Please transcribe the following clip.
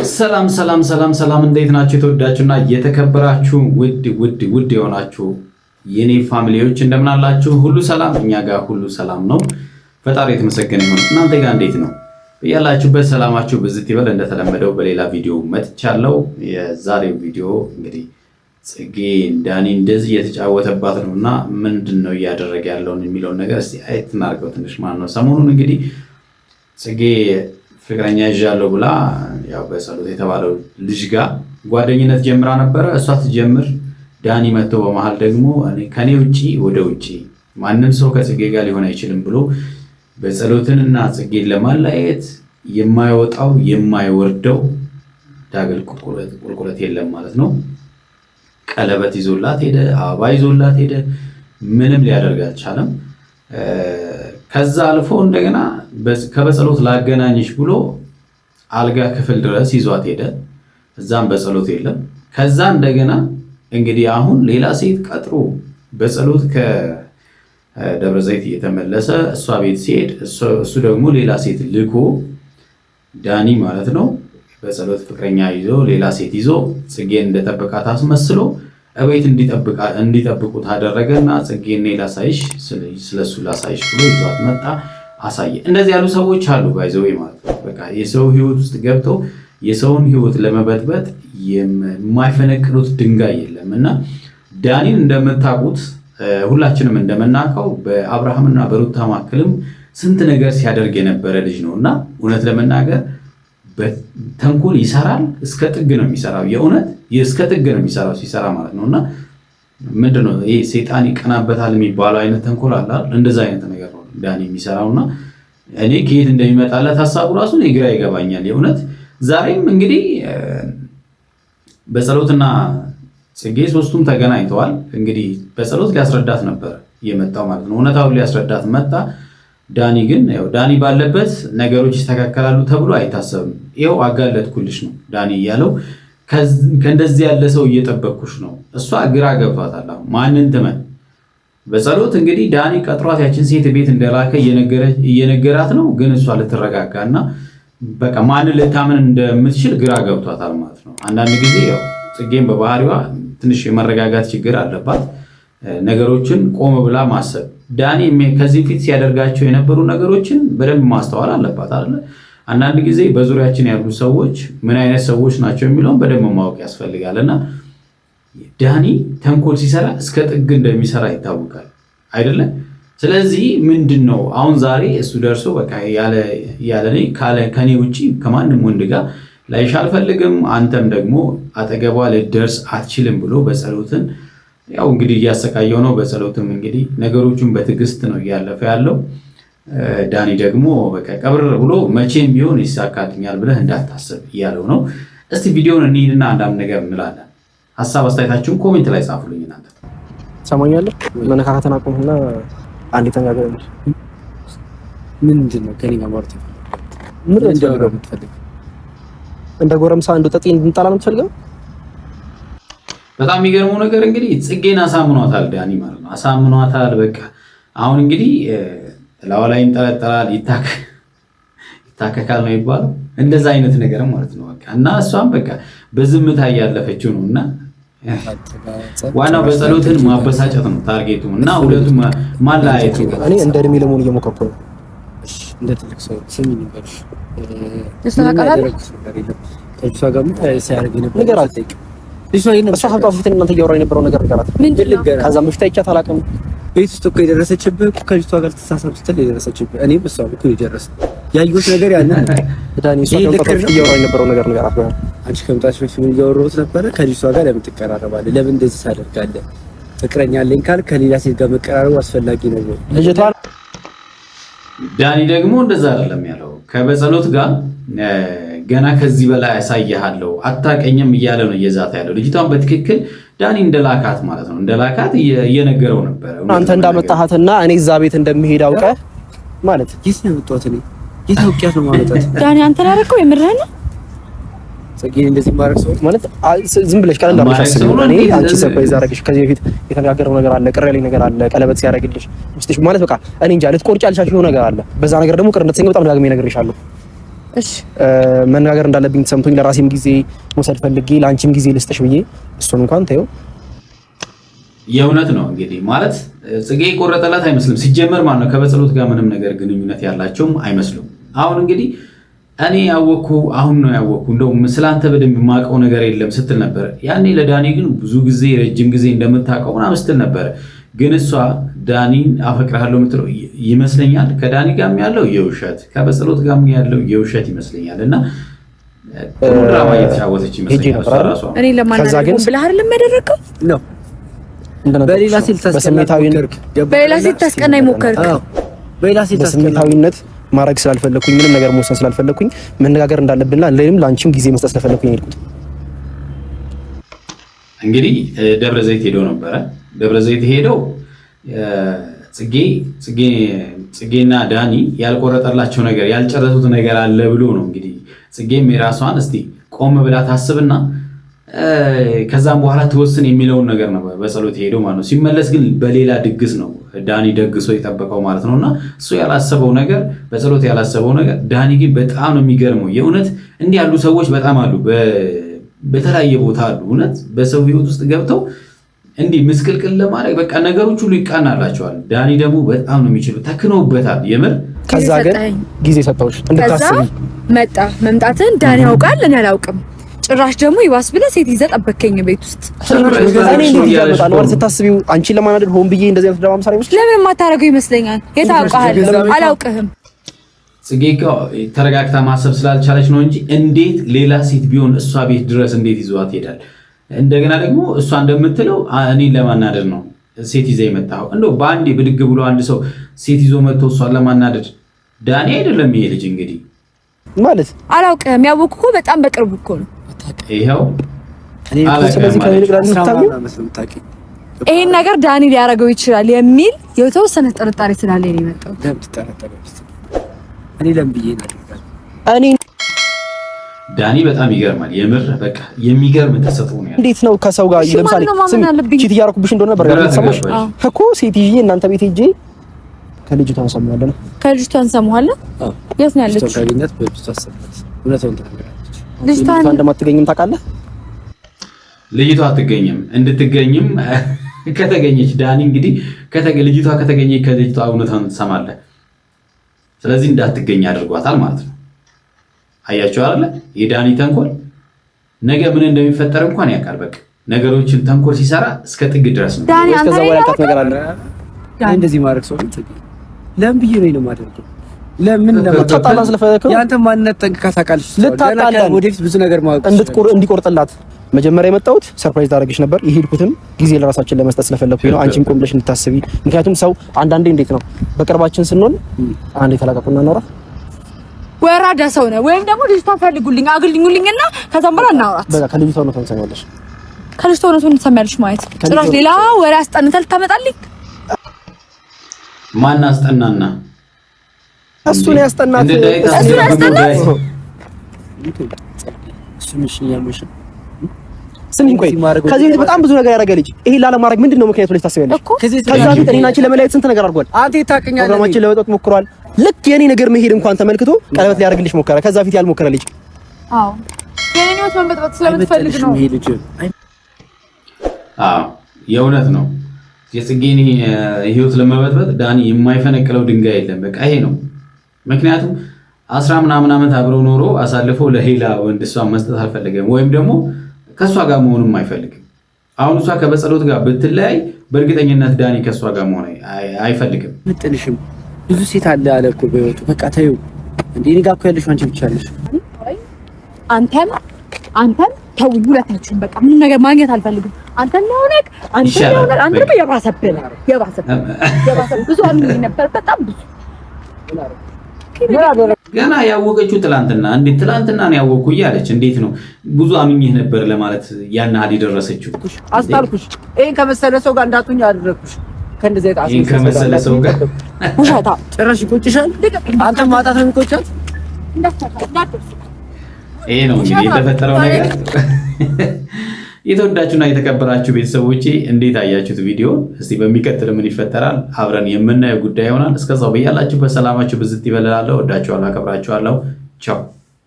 ሰላም ሰላም ሰላም ሰላም እንዴት ናችሁ? የተወዳችሁና የተከበራችሁ ውድ የሆናችሁ የኔ ፋሚሊዎች እንደምን አላችሁ? ሁሉ ሰላም፣ እኛ ጋር ሁሉ ሰላም ነው። ፈጣሪ የተመሰገነ ይሁን። እናንተ ጋር እንዴት ነው? ያላችሁበት ሰላማችሁ ብዝት ይበል። እንደተለመደው በሌላ ቪዲዮ መጥቻለሁ። የዛሬው ቪዲዮ እንግዲህ ጽጌ ዳኒ እንደዚህ እየተጫወተባት ነውና ምንድነው እያደረገ ያለውን የሚለውን ነገር እስቲ አየት እናድርገው ትንሽ ማለት ነው። ሰሞኑን እንግዲህ ጽጌ ፍቅረኛ ይዣለሁ ብላ ያው በጸሎት የተባለው ልጅ ጋር ጓደኝነት ጀምራ ነበረ። እሷ ትጀምር ዳኒ መጥቶ በመሃል ደግሞ ከኔ ውጪ ወደ ውጪ ማንም ሰው ከጽጌ ጋር ሊሆን አይችልም ብሎ በጸሎትንና ጽጌን ለማለያየት የማይወጣው የማይወርደው ዳገል ቁልቁለት የለም ማለት ነው። ቀለበት ይዞላት ሄደ፣ አበባ ይዞላት ሄደ። ምንም ሊያደርግ አልቻለም። ከዛ አልፎ እንደገና ከበጸሎት ላገናኝሽ ብሎ አልጋ ክፍል ድረስ ይዟት ሄደ። እዛም በጸሎት የለም። ከዛ እንደገና እንግዲህ አሁን ሌላ ሴት ቀጥሮ በጸሎት ከደብረ ዘይት እየተመለሰ እሷ ቤት ሲሄድ እሱ ደግሞ ሌላ ሴት ልኮ ዳኒ ማለት ነው በጸሎት ፍቅረኛ ይዞ ሌላ ሴት ይዞ ጽጌን እንደጠበቃት አስመስሎ እቤት እንዲጠብቁት አደረገና ጽጌን ላሳይሽ ስለሱ ላሳይሽ ብሎ ይዟት መጣ፣ አሳየ። እንደዚህ ያሉ ሰዎች አሉ ባይዘው ማለት ነው። በቃ የሰው ህይወት ውስጥ ገብተው የሰውን ህይወት ለመበጥበጥ የማይፈነቅሉት ድንጋይ የለም እና ዳኒን እንደምታውቁት ሁላችንም እንደምናውቀው በአብርሃምና በሩታ መካከልም ስንት ነገር ሲያደርግ የነበረ ልጅ ነው እና እውነት ለመናገር ተንኮል ይሰራል። እስከ ጥግ ነው የሚሰራው። የእውነት እስከ ጥግ ነው የሚሰራው ሲሰራ ማለት ነውና ምንድነው ይሄ ሰይጣን ይቀናበታል የሚባለው አይነት ተንኮል አለ። እንደዛ አይነት ነገር ነው ዳኒ የሚሰራውና እኔ ከየት እንደሚመጣለት ሐሳቡ ራሱ ግራ ይገባኛል የእውነት። ዛሬም እንግዲህ በጸሎትና ጽጌ ሶስቱም ተገናኝተዋል። እንግዲህ በጸሎት ሊያስረዳት ነበር የመጣው ማለት ነው። እውነታውን ሊያስረዳት መጣ። ዳኒ ግን ያው ዳኒ ባለበት ነገሮች ይስተካከላሉ ተብሎ አይታሰብም። ይኸው አጋለጥኩልሽ ነው ዳኒ እያለው ከእንደዚህ ያለ ሰው እየጠበቅኩሽ ነው። እሷ ግራ ገብቷታል። ማንን ትመን? በጸሎት እንግዲህ ዳኒ ቀጥሯት ያችን ሴት ቤት እንደላከ እየነገራት ነው። ግን እሷ ልትረጋጋና በቃ ማንን ልታምን እንደምትችል ግራ ገብቷታል ማለት ነው። አንዳንድ ጊዜ ያው ጽጌም በባህሪዋ ትንሽ የመረጋጋት ችግር አለባት። ነገሮችን ቆም ብላ ማሰብ ዳኒ ከዚህ ፊት ሲያደርጋቸው የነበሩ ነገሮችን በደንብ ማስተዋል አለባት አይደል? አንዳንድ ጊዜ በዙሪያችን ያሉ ሰዎች ምን አይነት ሰዎች ናቸው የሚለውን በደንብ ማወቅ ያስፈልጋልና ዳኒ ተንኮል ሲሰራ እስከ ጥግ እንደሚሰራ ይታወቃል አይደለ? ስለዚህ ምንድነው አሁን ዛሬ እሱ ደርሶ በቃ ከኔ ውጪ ከማንም ወንድ ጋር ላይሽ አልፈልግም፣ አንተም ደግሞ አጠገቧ ልደርስ አትችልም ብሎ በጸሎትን ያው እንግዲህ እያሰቃየው ነው። በጸሎትም እንግዲህ ነገሮቹን በትዕግስት ነው እያለፈ ያለው። ዳኒ ደግሞ በቃ ቀብር ብሎ መቼም ቢሆን ይሳካልኛል ብለህ እንዳታስብ እያለው ነው። እስቲ ቪዲዮውን እንሂድና አንዳንድ ነገር እንላለን። ሀሳብ አስተያየታችሁን ኮሜንት ላይ ጻፉልኝ። እናንተ ሰማኛለህ? መነካካተን አቁምና አንዴ ተነጋገር። ምንድነው ከኔ ጋር ማለት ነው? ምን እንደሆነ የምትፈልገው? እንደ ጎረምሳ እንደ ጠጤ እንድንጣላ ነው የምትፈልገው? በጣም የሚገርመው ነገር እንግዲህ ጽጌን አሳምኗታል ዳኒ ማለት ነው። አሳምኗታል። በቃ አሁን እንግዲህ ላዋላይ እንጠለጠላል፣ ይታከካል ነው ይባላል። እንደዛ አይነት ነገር ማለት ነው በቃ እና እሷም በቃ በዝምታ እያለፈችው ነውና ዋናው በጸሎትን ማበሳጨት ነው ታርጌቱ እና ሁለቱም ማላየት ነው። እኔ እንደ እድሜ ለመሆን እየሞከርኩ ነው። እሺ እንደ ትልቅ ሰው ስሚ ንገርሽ ተስተካከለ ከእሷ ጋር ሳያደርግ ነበር ነገር አልጠይቅ እሷ ሀብታው ፊት እናንተ እያወራ የነበረው ነገር ንገራት። ከዛ በፊት አይቻት አላውቅም። ቤት ውስጥ እኮ የደረሰችብህ ከልጅቷ ጋር ተሳሳብ ስትል የደረሰችብህ እኔም እሷ እኮ የደረሰ ያየሁት ነገር ያንን ዳኒ እሷ ሀብታው ፊት እያወራ የነበረው ነገር ንገራት። አንቺ ከመጣች በፊት ምን እያወራሁት ነበረ? ከልጅቷ ጋር ለምን ትቀራረባለህ? ለምን እንደዚህ ታደርጋለህ? ፍቅረኛ አለኝ ካልክ ከሌላ ሴት ጋር መቀራረቡ አስፈላጊ ነው ወይ? ልጅቷ ዳኒ ደግሞ እንደዛ አይደለም ያለው ከበጸሎት ጋር ገና ከዚህ በላይ ያሳያለው አታቀኝም እያለ ነው እየዛታ ያለው። ልጅቷን በትክክል ዳኒ እንደላካት ማለት ነው እንደላካት እየነገረው ነበር። አንተ እንዳመጣሃትና እኔ እዛ ቤት እንደምሄድ አውቀህ ማለት ይስ ነው ወጣት ነው ይታውቂያት ነው ማለት ዳኒ አንተ ያረከው የምርህ ነው። ጽጌን እንደዚህ ማድረግ ሰው ማለት ዝም ብለሽ ካለ እንዳመጣሽ እኔ አንቺ ሰርፕራይዝ አደረግሽ። ከዚህ በፊት የተነጋገረው ነገር አለ፣ ቅር ያለኝ ነገር አለ። ቀለበት ሲያደርግልሽ ውስጥሽ ማለት በቃ እኔ እንጃ ልትቆርጪ ያልሻልሽው ነገር አለ። በዛ ነገር ደግሞ ቅር እንደተሰኘ በጣም ዳግሜ ነግሬሻለሁ። እሺ መነጋገር እንዳለብኝ ተሰምቶኝ ለራሴም ጊዜ መውሰድ ፈልጌ ለአንቺም ጊዜ ልስጥሽ ብዬ እሱን እንኳን ተይው። የእውነት ነው እንግዲህ ማለት ጽጌ ቆረጠላት አይመስልም ሲጀመር ማለት ነው። ከበጸሎት ጋር ምንም ነገር ግንኙነት ያላቸውም አይመስሉም። አሁን እንግዲህ እኔ ያወኩ አሁን ነው ያወኩ እንደውም ስላንተ በደንብ የማውቀው ነገር የለም ስትል ነበር። ያኔ ለዳኒ ግን ብዙ ጊዜ ረጅም ጊዜ እንደምታውቀው ምናምን ስትል ነበር። ግን እሷ ዳኒን አፈቅርሃለሁ የምትለው ይመስለኛል። ከዳኒ ጋርም ያለው የውሸት ከበጸሎት ጋርም ያለው የውሸት ይመስለኛል። እና ድራማ እየተጫወተች ይመስለኛል እሷ ራሷ። እኔ ለማናገር ብለህ አይደለም ያደረገው ነው። በሌላ ሴት ታስቀናኝ ሞከርክ። በስሜታዊነት ማድረግ ስላልፈለኩኝ ምንም ነገር መወሰን ስላልፈለኩኝ መነጋገር እንዳለብንና ለኔም ላንቺም ጊዜ መስጠት ስለፈለኩኝ ሄድኩት። እንግዲህ ደብረ ዘይት ሄዶ ነበረ። ደብረ ዘይት ሄደው ጽጌና ዳኒ ያልቆረጠላቸው ነገር ያልጨረሱት ነገር አለ ብሎ ነው እንግዲህ ጽጌም የራሷን እስቲ ቆም ብላ ታስብና ከዛም በኋላ ተወስን የሚለውን ነገር ነው በጸሎት ሄደው ማለት ነው። ሲመለስ ግን በሌላ ድግስ ነው ዳኒ ደግሶ የጠበቀው ማለት ነውና እሱ ያላሰበው ነገር በጸሎት ያላሰበው ነገር ዳኒ ግን በጣም ነው የሚገርመው። የእውነት እንዲህ ያሉ ሰዎች በጣም አሉ፣ በተለያየ ቦታ አሉ። እውነት በሰው ህይወት ውስጥ ገብተው እንዲህ ምስቅልቅል ለማድረግ በቃ ነገሮች ሁሉ ይቃናላቸዋል። ዳኒ ደግሞ በጣም ነው የሚችለው፣ ተክነውበታል የምር። ከዛ ግን ጊዜ ሰጠውሽ እንድታስቢ መምጣትን ዳኒ ያውቃል፣ እኔ አላውቅም። ጭራሽ ደግሞ ይባስ ብለህ ሴት ይዘህ ጠበከኝ ቤት ውስጥ። እኔ እንዴት ይያመጣል ማለት ስታስቢው አንቺን ለማናደድ ሆን ብዬ እንደዚህ አይነት ድራማ ይመስል ለምን የማታረገው ይመስለኛል። የታውቃል አላውቅህም። ጽጌ ተረጋግታ ማሰብ ስላልቻለች ነው እንጂ እንዴት ሌላ ሴት ቢሆን እሷ ቤት ድረስ እንዴት ይዟት ይሄዳል? እንደገና ደግሞ እሷ እንደምትለው እኔን ለማናደድ ነው ሴት ይዘህ የመጣው። እንደው በአንዴ ብድግ ብሎ አንድ ሰው ሴት ይዞ መጥቶ እሷን ለማናደድ ዳኒ አይደለም ይሄ ልጅ እንግዲህ ማለት አላውቅህም። ያወቅኩ እኮ በጣም በቅርቡ እኮ ነው። ይሄው ይሄን ነገር ዳኒ ሊያደርገው ይችላል የሚል የተወሰነ ጥርጣሬ ስላለኝ ነው የመጣው። ዳኒ በጣም ይገርማል የምር በቃ የሚገርም ተሰጥቶ ነው ያለው። እንዴት ነው ከሰው ጋር ለምሳሌ ቺት እያደረኩብሽ እንደሆነ ነበር ያልተሰማሽ እኮ ሴት ይዤ እናንተ ቤት ሄጄ ከልጅቷን ሰማዋለሁ። ከልጅቷን ሰማዋለሁ። የት ነው ያለችው? ከልጅቷን በልጅቷ ሰማት። እውነቱን ተናገራለች። ልጅቷ እንደማትገኝም ታውቃለህ። ልጅቷ አትገኝም። እንድትገኝም ከተገኘች ዳኒ እንግዲህ ልጅቷ ከተገኘች ከልጅቷ እውነታውን ትሰማለህ። ስለዚህ እንዳትገኝ አድርጓታል ማለት ነው። አያችሁ አይደለ? የዳኒ ተንኮል ነገ ምን እንደሚፈጠር እንኳን ያውቃል። በቃ ነገሮችን ተንኮል ሲሰራ እስከ ጥግ ድረስ ነው። ዳኒ አንተ ያልካት ነገር አለ እንደዚህ ማድረግ ሰው ለምን ብዬ ነው የማደርገው? ለምን ለማጣጣላ ስለፈለከው ያንተ ማንነት ጠንቅቃ ታውቃለች። ልታጣላን ወደፊት ብዙ ነገር ማወቅ እንድትቆርጥላት መጀመሪያ የመጣሁት ሰርፕራይዝ ታደርግሽ ነበር። የሄድኩትም ጊዜ ለራሳችን ለመስጠት ስለፈለኩኝ ነው። አንቺም ቆም ብለሽ እንድታስቢ። ምክንያቱም ሰው አንዳንዴ እንዴት ነው በቅርባችን ስንሆን አንዴ ተላቀቁና እናውራ። ወራዳ ሰው ነው ወይም ደግሞ ልጅቷን ፈልጉልኝ አግልኙልኝና ከዛም በኋላ እናውራት። በቃ ከልጅቷ ነው ተንሰኛለሽ። ከልጅቷ ነው ተንሰኛለሽ ማለት ጭራሽ ሌላ ወሬ አስጠንተል ታመጣልኝ። ማን አስጠናና? እሱ ነው ያስጠናት። እሱ ያስጠናት። እሱ ምንሽ ያሉሽ ስሚኝ፣ ቆይ ከዚህ በፊት በጣም ብዙ ነገር ያደረገ ልጅ ይሄ ላለማድረግ ምንድነው ምክንያቱ ብለሽ ታስቢያለሽ? ከዛ ፊት እኔና አንቺ ለመለያየት ስንት ነገር አድርጓል። አንተ ታውቂኛለሽ። ፕሮግራማችን ለመጠጥ ሞክሯል። ልክ የኔ ነገር መሄድ እንኳን ተመልክቶ ቀለበት ሊያደርግልሽ ሞከረ። ከዛ ፊት ያልሞከረ ልጅ አዎ፣ የኔ ህይወት መንበጥበጥ ስለምትፈልግ ነው። አዎ፣ የእውነት ነው። የጽጌን ህይወት ለመበጥበጥ ዳኒ የማይፈነቅለው ድንጋይ የለም። በቃ ይሄ ነው ምክንያቱም 10 ምናምን ዓመት አብረው ኖሮ አሳልፈው ለሌላ ወንድ እሷን መስጠት አልፈለገም፣ ወይም ደግሞ ከሷ ጋር መሆኑም አይፈልግም። አሁን እሷ ከበጸሎት ጋር ብትለያይ በእርግጠኝነት ዳኒ ከሷ ጋር መሆን አይፈልግም። ምጥልሽም ብዙ ሴት አለ አለ እኮ በህይወቱ። በቃ ተይው እንዴ እኔ ጋር እኮ ያለሽ አንቺ ብቻ ነሽ። አንተም ተው ሁለታችሁም በቃ ምንም ነገር ማግኘት አልፈልግም። አንተም ያውነክ አንተ ደግሞ የባሰብህ ብዙ አምኝ ነበር በጣም ብዙ ገና ያወቀችው ትላንትና ነው ያወቅኩ እያለች እንዴት ነው ብዙ አምኜህ ነበር ለማለት ያን ያህል የደረሰችው? አስታልኩሽ። ይሄን ከመሰለ ሰው ጋር እንዳትሆኝ አደረኩሽ። ከእንደዚህ አይነት ይሄን ከመሰለ ሰው ጋር ውሻታ ጭራሽ ይቆጭሻል። አንተ ማጣት ነው የሚቆጫት። ይሄ ነው እንግዲህ የተፈጠረው ነገር። የተወዳችሁና የተከበራችሁ ቤተሰቦቼ እንዴት አያችሁት ቪዲዮ? እስቲ በሚቀጥል ምን ይፈጠራል አብረን የምናየው ጉዳይ ይሆናል። እስከዛው በያላችሁበት ሰላማችሁ ብዝት ይበላል። ወዳችኋለሁ፣ አከብራችኋለሁ። ቻው